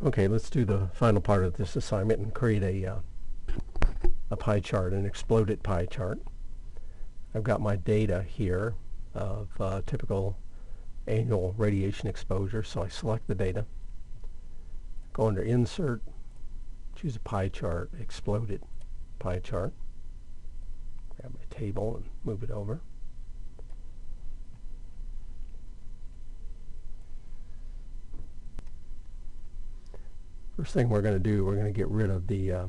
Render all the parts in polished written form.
Okay, let's do the final part of this assignment and create a pie chart, an exploded pie chart. I've got my data here of typical annual radiation exposure, so I select the data, go under Insert, choose a pie chart, exploded pie chart, grab my table and move it over. First thing we're going to do, we're going to get rid of the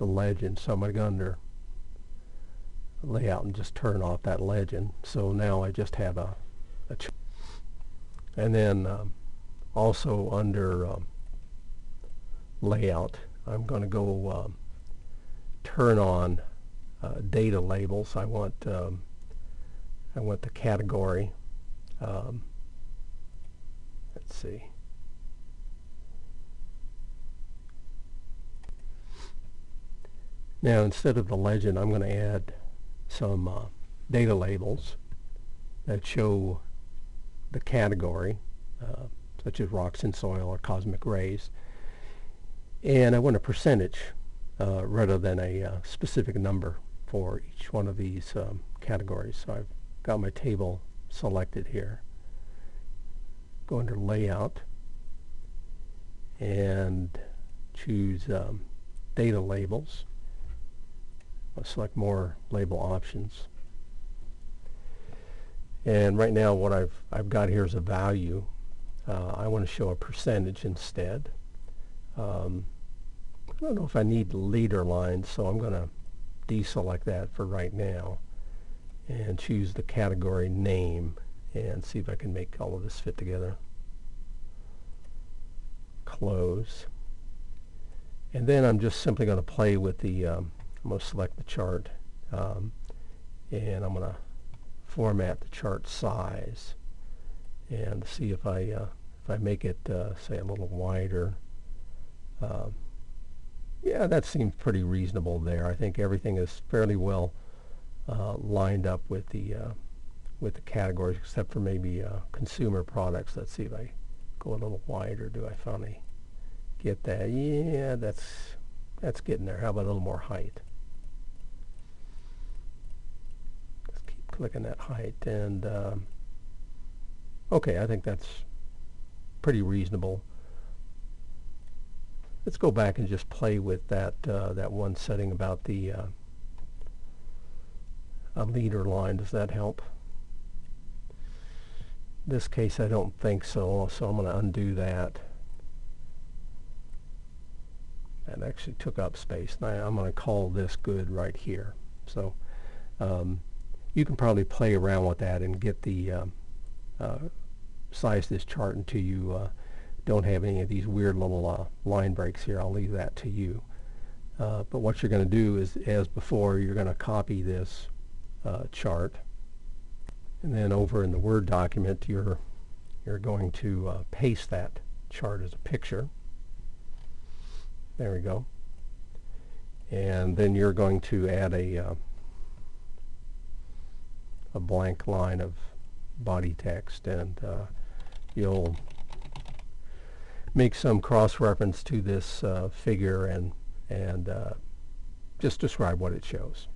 legend. So I'm going to go under Layout and just turn off that legend. So now I just have a chart. And then also under Layout, I'm going to go turn on data labels. I want the category. Let's see. Now instead of the legend, I'm going to add some data labels that show the category, such as rocks and soil or cosmic rays. And I want a percentage rather than a specific number for each one of these categories. So I've got my table selected here. Go under Layout and choose Data Labels. I'll select more label options. And right now what I've got here is a value. I want to show a percentage instead. I don't know if I need leader lines, so I'm going to deselect that for right now and choose the category name and see if I can make all of this fit together. Close. And then I'm just simply going to play with the I'm going to select the chart and I'm going to format the chart size and see if I make it say a little wider. Yeah, that seems pretty reasonable there. I think everything is fairly well lined up with the categories, except for maybe consumer products. Let's see if I go a little wider. Do I finally get that? Yeah, that's getting there. How about a little more height? Let's keep clicking that height, and okay, I think that's pretty reasonable. Let's go back and just play with that one setting about the a leader line. Does that help? In this case, I don't think so, so I'm going to undo that. That actually took up space. Now I'm going to call this good right here. So you can probably play around with that and get the size this chart until you don't have any of these weird little line breaks here. I'll leave that to you. But what you're going to do is, as before, you're going to copy this chart, and then over in the Word document you're going to paste that chart as a picture. There we go. And then you're going to add a blank line of body text, and you'll make some cross-reference to this figure and just describe what it shows.